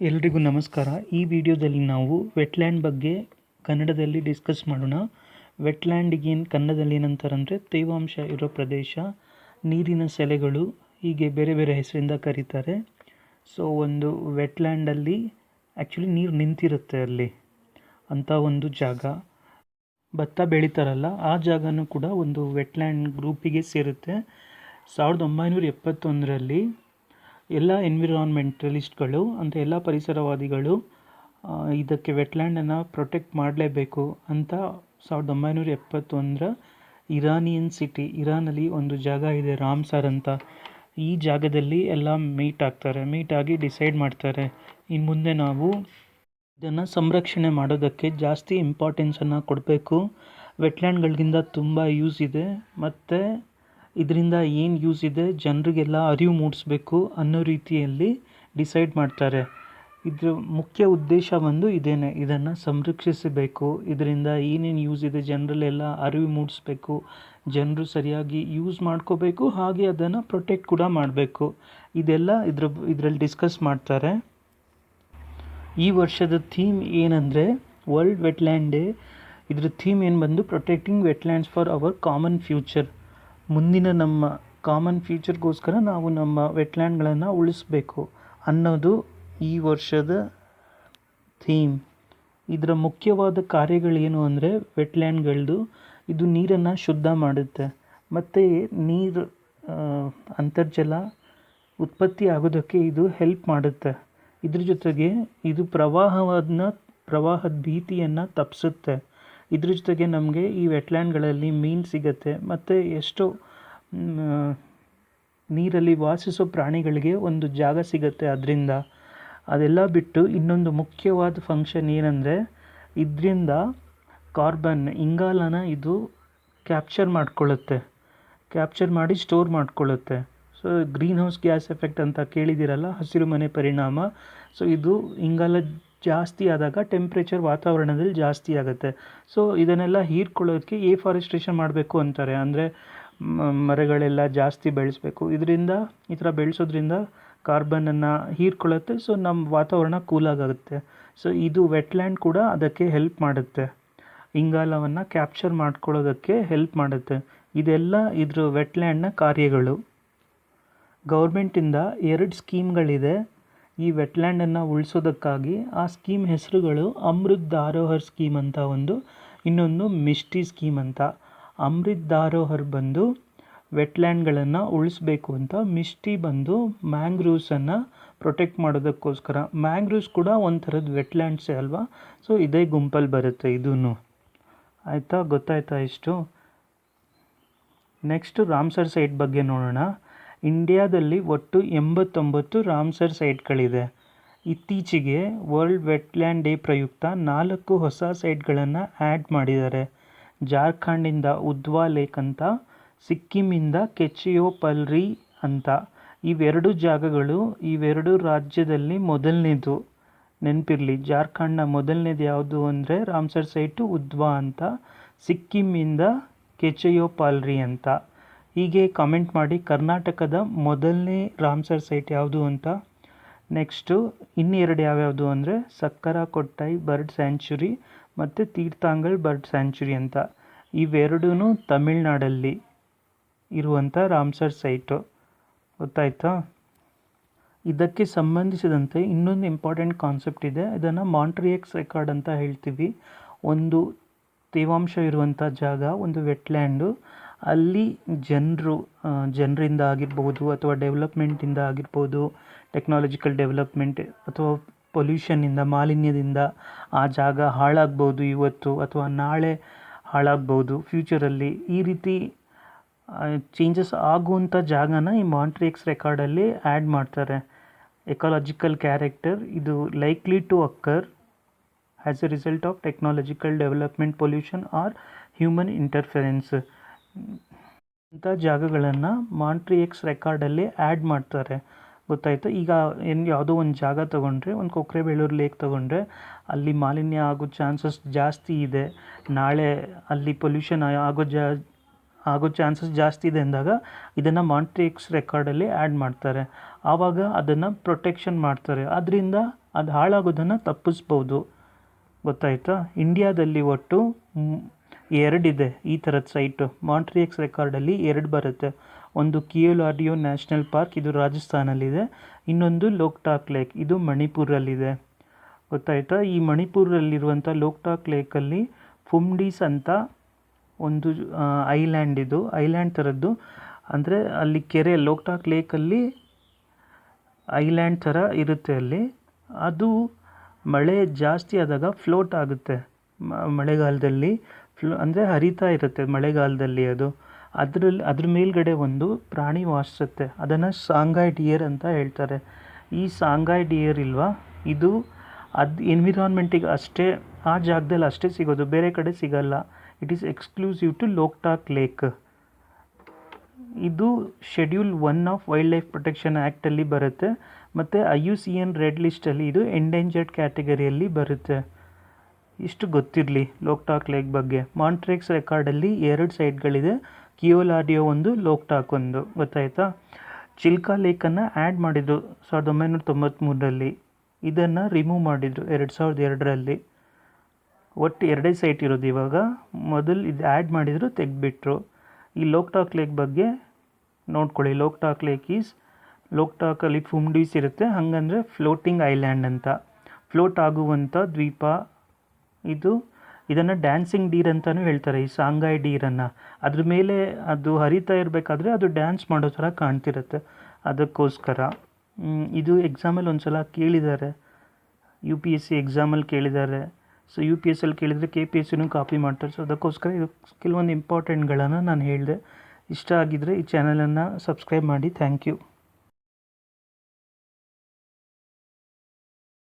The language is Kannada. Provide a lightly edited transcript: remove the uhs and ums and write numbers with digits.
ಎಲ್ರಿಗೂ ನಮಸ್ಕಾರ. ಈ ವಿಡಿಯೋದಲ್ಲಿ ನಾವು ವೆಟ್ಲ್ಯಾಂಡ್ ಬಗ್ಗೆ ಕನ್ನಡದಲ್ಲಿ ಡಿಸ್ಕಸ್ ಮಾಡೋಣ. ವೆಟ್ಲ್ಯಾಂಡಿಗೆ ಕನ್ನಡದಲ್ಲಿ ಏನಂತಾರಂದರೆ ತೇವಾಂಶ ಇರೋ ಪ್ರದೇಶ, ನೀರಿನ ಸೆಲೆಗಳು, ಹೀಗೆ ಬೇರೆ ಬೇರೆ ಹೆಸರಿಂದ ಕರೀತಾರೆ. ಸೊ ಒಂದು ವೆಟ್ಲ್ಯಾಂಡಲ್ಲಿ ಆ್ಯಕ್ಚುಲಿ ನೀರು ನಿಂತಿರುತ್ತೆ ಅಲ್ಲಿ ಅಂಥ ಒಂದು ಜಾಗ. ಭತ್ತ ಬೆಳೀತಾರಲ್ಲ ಆ ಜಾಗನೂ ಕೂಡ ಒಂದು ವೆಟ್ಲ್ಯಾಂಡ್ ಗ್ರೂಪಿಗೆ ಸೇರುತ್ತೆ. 1971ರಲ್ಲಿ ಎಲ್ಲ ಎನ್ವಿರಾನ್ಮೆಂಟಲಿಸ್ಟ್ಗಳು ಅಂದರೆ ಎಲ್ಲ ಪರಿಸರವಾದಿಗಳು ಇದಕ್ಕೆ ವೆಟ್ಲ್ಯಾಂಡನ್ನು ಪ್ರೊಟೆಕ್ಟ್ ಮಾಡಲೇಬೇಕು ಅಂತ 1971ರ ಇರಾನಿಯನ್ ಸಿಟಿ, ಇರಾನಲ್ಲಿ ಒಂದು ಜಾಗ ಇದೆ ರಾಮ್ಸರ್ ಅಂತ. ಈ ಜಾಗದಲ್ಲಿ ಎಲ್ಲ ಮೀಟ್ ಆಗಿ ಡಿಸೈಡ್ ಮಾಡ್ತಾರೆ, ಇನ್ನು ಮುಂದೆ ನಾವು ಇದನ್ನು ಸಂರಕ್ಷಣೆ ಮಾಡೋದಕ್ಕೆ ಜಾಸ್ತಿ ಇಂಪಾರ್ಟೆನ್ಸನ್ನು ಕೊಡಬೇಕು. ವೆಟ್ಲ್ಯಾಂಡ್ಗಳಿಗಿಂತ ತುಂಬ ಯೂಸ್ ಇದೆ ಮತ್ತು ಇದರಿಂದ ಏನು ಯೂಸ್ ಇದೆ ಜನರಿಗೆಲ್ಲ ಅರಿವು ಮೂಡಿಸ್ಬೇಕು ಅನ್ನೋ ರೀತಿಯಲ್ಲಿ ಡಿಸೈಡ್ ಮಾಡ್ತಾರೆ. ಇದರ ಮುಖ್ಯ ಉದ್ದೇಶ ಇದೇನೆ, ಇದನ್ನು ಸಂರಕ್ಷಿಸಬೇಕು, ಇದರಿಂದ ಏನೇನು ಯೂಸ್ ಇದೆ ಜನರಲ್ಲೆಲ್ಲ ಅರಿವು ಮೂಡಿಸ್ಬೇಕು, ಜನರು ಸರಿಯಾಗಿ ಯೂಸ್ ಮಾಡ್ಕೋಬೇಕು, ಹಾಗೆ ಅದನ್ನು ಪ್ರೊಟೆಕ್ಟ್ ಕೂಡ ಮಾಡಬೇಕು. ಇದೆಲ್ಲ ಇದರಲ್ಲಿ ಡಿಸ್ಕಸ್ ಮಾಡ್ತಾರೆ. ಈ ವರ್ಷದ ಥೀಮ್ ಏನಂದರೆ ವರ್ಲ್ಡ್ ವೆಟ್ಲ್ಯಾಂಡ್ ಡೇ. ಇದ್ರ ಥೀಮ್ ಏನು protecting wetlands for our common future. ಮುಂದಿನ ನಮ್ಮ ಕಾಮನ್ ಫ್ಯೂಚರ್ಗೋಸ್ಕರ ನಾವು ನಮ್ಮ ವೆಟ್ಲ್ಯಾಂಡ್ಗಳನ್ನು ಉಳಿಸ್ಬೇಕು ಅನ್ನೋದು ಈ ವರ್ಷದ ಥೀಮ್. ಇದರ ಮುಖ್ಯವಾದ ಕಾರ್ಯಗಳೇನು ಅಂದರೆ ವೆಟ್ಲ್ಯಾಂಡ್ಗಳದ್ದು ಇದು ನೀರನ್ನು ಶುದ್ಧ ಮಾಡುತ್ತೆ ಮತ್ತು ನೀರು ಅಂತರ್ಜಲ ಉತ್ಪತ್ತಿ ಆಗೋದಕ್ಕೆ ಇದು ಹೆಲ್ಪ್ ಮಾಡುತ್ತೆ. ಇದ್ರ ಜೊತೆಗೆ ಇದು ಪ್ರವಾಹದ ಭೀತಿಯನ್ನು ತಪ್ಪಿಸುತ್ತೆ. ಇದ್ರ ಜೊತೆಗೆ ನಮಗೆ ಈ ವೆಟ್ಲ್ಯಾಂಡ್ಗಳಲ್ಲಿ ಮೀನು ಸಿಗುತ್ತೆ ಮತ್ತು ಎಷ್ಟೋ ನೀರಲ್ಲಿ ವಾಸಿಸೋ ಪ್ರಾಣಿಗಳಿಗೆ ಒಂದು ಜಾಗ ಸಿಗುತ್ತೆ ಅದರಿಂದ. ಅದೆಲ್ಲ ಬಿಟ್ಟು ಇನ್ನೊಂದು ಮುಖ್ಯವಾದ ಫಂಕ್ಷನ್ ಏನಂದರೆ ಇದರಿಂದ ಇಂಗಾಲನ ಇದು ಕ್ಯಾಪ್ಚರ್ ಮಾಡಿ ಸ್ಟೋರ್ ಮಾಡ್ಕೊಳ್ಳುತ್ತೆ. So greenhouse gas effect ಅಂತ ಕೇಳಿದ್ದೀರಲ್ಲ, ಹಸಿರು ಮನೆ ಪರಿಣಾಮ. ಸೊ ಇದು ಇಂಗಾಲ ಜಾಸ್ತಿ ಆದಾಗ ಟೆಂಪ್ರೇಚರ್ ವಾತಾವರಣದಲ್ಲಿ ಜಾಸ್ತಿ ಆಗುತ್ತೆ. ಸೊ ಇದನ್ನೆಲ್ಲ ಹೀರ್ಕೊಳ್ಳೋದಕ್ಕೆ ಎಫಾರೆಸ್ಟ್ರೇಷನ್ ಮಾಡಬೇಕು ಅಂತಾರೆ, ಅಂದರೆ ಮರಗಳೆಲ್ಲ ಜಾಸ್ತಿ ಬೆಳೆಸಬೇಕು. ಈ ಥರ ಬೆಳೆಸೋದ್ರಿಂದ ಕಾರ್ಬನನ್ನು ಹೀರ್ಕೊಳ್ಳುತ್ತೆ. ಸೊ ನಮ್ಮ ವಾತಾವರಣ ಕೂಲಾಗುತ್ತೆ. ಸೊ ಇದು ವೆಟ್ಲ್ಯಾಂಡ್ ಕೂಡ ಅದಕ್ಕೆ ಹೆಲ್ಪ್ ಮಾಡುತ್ತೆ, ಇಂಗಾಲವನ್ನು ಕ್ಯಾಪ್ಚರ್ ಮಾಡ್ಕೊಳ್ಳೋದಕ್ಕೆ ಹೆಲ್ಪ್ ಮಾಡುತ್ತೆ. ಇದೆಲ್ಲ ಇದ್ರ ವೆಟ್ಲ್ಯಾಂಡ್ನ ಕಾರ್ಯಗಳು. ಗೌರ್ಮೆಂಟಿಂದ 2 ಸ್ಕೀಮ್ಗಳಿದೆ ಈ ವೆಟ್ಲ್ಯಾಂಡನ್ನು ಉಳಿಸೋದಕ್ಕಾಗಿ. ಆ ಸ್ಕೀಮ್ ಹೆಸರುಗಳು ಅಮೃತ್ ಧಾರೋಹರ್ ಸ್ಕೀಮ್ ಅಂತ ಒಂದು, ಇನ್ನೊಂದು ಮಿಷ್ಟಿ ಸ್ಕೀಮ್ ಅಂತ. ಅಮೃತ್ ಧಾರೋಹರ್ ವೆಟ್ಲ್ಯಾಂಡ್ಗಳನ್ನು ಉಳಿಸ್ಬೇಕು ಅಂತ, ಮಿಷ್ಟಿ ಮ್ಯಾಂಗ್ರೂವ್ಸನ್ನು ಪ್ರೊಟೆಕ್ಟ್ ಮಾಡೋದಕ್ಕೋಸ್ಕರ. ಮ್ಯಾಂಗ್ರೂವ್ಸ್ ಕೂಡ ಒಂಥರದ ವೆಟ್ಲ್ಯಾಂಡ್ಸೇ ಅಲ್ವಾ, ಸೊ ಇದೇ ಗುಂಪಲ್ಲಿ ಬರುತ್ತೆ ಇದೂ. ಆಯಿತಾ, ಗೊತ್ತಾಯ್ತಾ ಇಷ್ಟು? ನೆಕ್ಸ್ಟ್ ರಾಮ್ಸರ್ ಸೈಟ್ ಬಗ್ಗೆ ನೋಡೋಣ. ಇಂಡಿಯಾದಲ್ಲಿ ಒಟ್ಟು 89 ರಾಮ್ಸರ್ ಸೈಟ್ಗಳಿದೆ. ಇತ್ತೀಚೆಗೆ ವರ್ಲ್ಡ್ ವೆಟ್ಲ್ಯಾಂಡ್ ಡೇ ಪ್ರಯುಕ್ತ 4 ಹೊಸ ಸೈಟ್ಗಳನ್ನು ಆ್ಯಡ್ ಮಾಡಿದ್ದಾರೆ. ಜಾರ್ಖಂಡಿಂದ ಉಧ್ವಾ ಲೇಕ್ ಅಂತ, ಸಿಕ್ಕಿಮಿಂದ ಕೆಚಿಯೋಪಲ್ರಿ ಅಂತ. ಇವೆರಡು ಜಾಗಗಳು ಇವೆರಡು ರಾಜ್ಯದಲ್ಲಿ ಮೊದಲನೇದು. ನೆನಪಿರಲಿ, ಜಾರ್ಖಂಡ್ನ ಮೊದಲನೇದು ಯಾವುದು ಅಂದರೆ ರಾಮ್ಸರ್ ಸೈಟು ಉಧ್ವಾ ಅಂತ, ಸಿಕ್ಕಿಮಿಂದ ಕೆಚಿಯೋಪಲ್ರಿ ಅಂತ. ಹೀಗೆ ಕಮೆಂಟ್ ಮಾಡಿ ಕರ್ನಾಟಕದ ಮೊದಲನೇ ರಾಮ್ಸರ್ ಸೈಟ್ ಯಾವುದು ಅಂತ. ನೆಕ್ಸ್ಟು ಇನ್ನೆರಡು ಯಾವ್ಯಾವುದು ಅಂದರೆ ಸಕ್ಕರ ಕೊಟ್ಟೈ ಬರ್ಡ್ ಸ್ಯಾಂಚುರಿ ಮತ್ತು ತೀರ್ಥಾಂಗಲ್ ಬರ್ಡ್ ಸ್ಯಾಂಚುರಿ ಅಂತ. ಇವೆರಡೂ ತಮಿಳ್ನಾಡಲ್ಲಿ ಇರುವಂಥ ರಾಮ್ಸರ್ ಸೈಟು. ಗೊತ್ತಾಯ್ತಾ? ಇದಕ್ಕೆ ಸಂಬಂಧಿಸಿದಂತೆ ಇನ್ನೊಂದು ಇಂಪಾರ್ಟೆಂಟ್ ಕಾನ್ಸೆಪ್ಟ್ ಇದೆ. ಇದನ್ನು ಮಾಂಟ್ರಿಯೆಕ್ಸ್ ರೆಕಾರ್ಡ್ ಅಂತ ಹೇಳ್ತೀವಿ. ಒಂದು ತೇವಾಂಶ ಇರುವಂಥ ಜಾಗ, ಒಂದು ವೆಟ್ಲ್ಯಾಂಡು, ಅಲ್ಲಿ ಜನರಿಂದ ಆಗಿರ್ಬೋದು ಅಥವಾ ಡೆವಲಪ್ಮೆಂಟಿಂದ ಆಗಿರ್ಬೋದು, ಟೆಕ್ನಾಲಜಿಕಲ್ ಡೆವಲಪ್ಮೆಂಟ್ ಅಥವಾ ಪೊಲ್ಯೂಷನ್ನಿಂದ, ಮಾಲಿನ್ಯದಿಂದ ಆ ಜಾಗ ಹಾಳಾಗ್ಬೋದು ಇವತ್ತು ಅಥವಾ ನಾಳೆ ಹಾಳಾಗ್ಬೋದು ಫ್ಯೂಚರಲ್ಲಿ. ಈ ರೀತಿ ಚೇಂಜಸ್ ಆಗುವಂಥ ಜಾಗನ ಈ ಮಾಂಟ್ರಿಯೆಕ್ಸ್ ರೆಕಾರ್ಡಲ್ಲಿ ಆ್ಯಡ್ ಮಾಡ್ತಾರೆ. ಎಕಾಲಜಿಕಲ್ ಕ್ಯಾರೆಕ್ಟರ್ ಇದು likely to occur as a result of technological development, pollution or human interference. ಇಂಥ ಜಾಗಗಳನ್ನು ಮಾಂಟ್ರಿಯೆಕ್ಸ್ ರೆಕಾರ್ಡಲ್ಲಿ ಆ್ಯಡ್ ಮಾಡ್ತಾರೆ. ಗೊತ್ತಾಯ್ತು? ಈಗ ಯಾವುದೋ ಒಂದು ಜಾಗ ತೊಗೊಂಡ್ರೆ, ಒಂದು ಕೊಕ್ರೆಬೇಳೂರು ಲೇಕ್ ತೊಗೊಂಡ್ರೆ, ಅಲ್ಲಿ ಮಾಲಿನ್ಯ ಆಗೋ ಚಾನ್ಸಸ್ ಜಾಸ್ತಿ ಇದೆ. ನಾಳೆ ಅಲ್ಲಿ ಪೊಲ್ಯೂಷನ್ ಆಗೋ ಚಾನ್ಸಸ್ ಜಾಸ್ತಿ ಇದೆ ಅಂದಾಗ ಇದನ್ನು ಮಾಂಟ್ರಿಕ್ಸ್ ರೆಕಾರ್ಡಲ್ಲಿ ಆ್ಯಡ್ ಮಾಡ್ತಾರೆ. ಆವಾಗ ಅದನ್ನು ಪ್ರೊಟೆಕ್ಷನ್ ಮಾಡ್ತಾರೆ, ಅದರಿಂದ ಅದು ಹಾಳಾಗೋದನ್ನು ತಪ್ಪಿಸ್ಬೋದು. ಗೊತ್ತಾಯ್ತಾ? ಇಂಡಿಯಾದಲ್ಲಿ ಒಟ್ಟು 2 ಇದೆ ಈ ಥರದ ಸೈಟು. ಮಾಂಟ್ರಿಕ್ಸ್ ರೆಕಾರ್ಡಲ್ಲಿ 2 ಬರುತ್ತೆ. ಒಂದು ಕಿಯೋಲಾಡಿಯೋ ನ್ಯಾಷನಲ್ ಪಾರ್ಕ್, ಇದು ರಾಜಸ್ಥಾನಲ್ಲಿದೆ. ಇನ್ನೊಂದು ಲೋಕ್ಟಾಕ್ ಲೇಕ್, ಇದು ಮಣಿಪುರಲ್ಲಿದೆ. ಗೊತ್ತಾಯ್ತಾ? ಈ ಮಣಿಪುರಲ್ಲಿರುವಂಥ ಲೋಕ್ಟಾಕ್ ಲೇಕಲ್ಲಿ ಫುಮ್ಡೀಸ್ ಅಂತ ಒಂದು ಐಲ್ಯಾಂಡ್, ಇದು ಐಲ್ಯಾಂಡ್ ಥರದ್ದು. ಅಂದರೆ ಅಲ್ಲಿ ಕೆರೆ, ಲೋಕ್ಟಾಕ್ ಲೇಕಲ್ಲಿ ಐಲ್ಯಾಂಡ್ ಥರ ಇರುತ್ತೆ ಅಲ್ಲಿ. ಅದು ಮಳೆ ಜಾಸ್ತಿ ಆದಾಗ ಫ್ಲೋಟ್ ಆಗುತ್ತೆ. ಮಳೆಗಾಲದಲ್ಲಿ ಅಂದರೆ ಹರಿತಾ ಇರುತ್ತೆ ಮಳೆಗಾಲದಲ್ಲಿ ಅದು. ಅದ್ರ ಮೇಲ್ಗಡೆ ಒಂದು ಪ್ರಾಣಿ ವಾಸಿಸುತ್ತೆ, ಅದನ್ನು ಸಾಂಗಾಯ್ ಡಿಯರ್ ಅಂತ ಹೇಳ್ತಾರೆ. ಈ ಸಾಂಗಾಯ್ ಡಿಯರ್ ಇಲ್ವಾ, ಇದು ಎನ್ವಿರಾನ್ಮೆಂಟಿಗೆ ಅಷ್ಟೇ, ಆ ಜಾಗದಲ್ಲಿ ಅಷ್ಟೇ ಸಿಗೋದು, ಬೇರೆ ಕಡೆ ಸಿಗಲ್ಲ. It is exclusive to Loktak lake. ಇದು schedule 1 of wildlife protection ಆ್ಯಕ್ಟಲ್ಲಿ ಬರುತ್ತೆ. ಮತ್ತು IUCN ರೆಡ್ ಲಿಸ್ಟಲ್ಲಿ ಇದು ಎಂಡೇಂಜರ್ಡ್ ಕ್ಯಾಟಗರಿಯಲ್ಲಿ ಬರುತ್ತೆ. ಇಷ್ಟು ಗೊತ್ತಿರಲಿ ಲೋಕ್ಟಾಕ್ ಲೇಕ್ ಬಗ್ಗೆ. ಮಾಂಟ್ರಿಕ್ಸ್ ರೆಕಾರ್ಡಲ್ಲಿ 2 ಸೈಟ್ಗಳಿದೆ, ಕಿಯೋಲಾಡಿಯೋ ಒಂದು, ಲೋಕ್ಟಾಕ್ ಒಂದು. ಗೊತ್ತಾಯ್ತಾ? ಚಿಲ್ಕಾ ಲೇಕನ್ನು ಆ್ಯಡ್ ಮಾಡಿದರು 1993ರಲ್ಲಿ. ಇದನ್ನು ರಿಮೂವ್ ಮಾಡಿದರು 2002ರಲ್ಲಿ. ಒಟ್ಟು 2 ಸೈಟ್ ಇರೋದು ಇವಾಗ. ಮೊದಲು ಇದು ಆ್ಯಡ್ ಮಾಡಿದರು, ತೆಗೆದ್ಬಿಟ್ರು. ಈ ಲೋಕ್ಟಾಕ್ ಲೇಕ್ ಬಗ್ಗೆ ನೋಡ್ಕೊಳ್ಳಿ. ಲೋಕ್ಟಾಕಲ್ಲಿ ಫುಮ್ಡೀಸ್ ಇರುತ್ತೆ, ಹಾಗಂದರೆ ಫ್ಲೋಟಿಂಗ್ ಐಲ್ಯಾಂಡ್ ಅಂತ, ಫ್ಲೋಟ್ ಆಗುವಂಥ ದ್ವೀಪ ಇದು. ಇದನ್ನು ಡ್ಯಾನ್ಸಿಂಗ್ ಡೀರ್ ಅಂತಲೂ ಹೇಳ್ತಾರೆ, ಈ ಸಾಂಗಾಯ್ ಡೀರನ್ನು. ಅದ್ರ ಮೇಲೆ ಅದು ಹರಿತಾ ಇರಬೇಕಾದ್ರೆ ಅದು ಡ್ಯಾನ್ಸ್ ಮಾಡೋ ಥರ ಕಾಣ್ತಿರುತ್ತೆ, ಅದಕ್ಕೋಸ್ಕರ. ಇದು ಎಕ್ಸಾಮಲ್ಲಿ ಒಂದು ಸಲ ಕೇಳಿದ್ದಾರೆ, UPSC ಎಕ್ಸಾಮಲ್ಲಿ ಕೇಳಿದ್ದಾರೆ. ಸೊ UPSCಲ್ಲಿ ಕೇಳಿದರೆ KPSCನೂ ಕಾಪಿ ಮಾಡ್ತಾರೆ. ಸೊ ಅದಕ್ಕೋಸ್ಕರ ಇದು ಕೆಲವೊಂದು ಇಂಪಾರ್ಟೆಂಟ್ಗಳನ್ನು ನಾನು ಹೇಳಿದೆ. ಇಷ್ಟ ಆಗಿದ್ದರೆ ಈ ಚಾನಲನ್ನು ಸಬ್ಸ್ಕ್ರೈಬ್ ಮಾಡಿ. Thank you.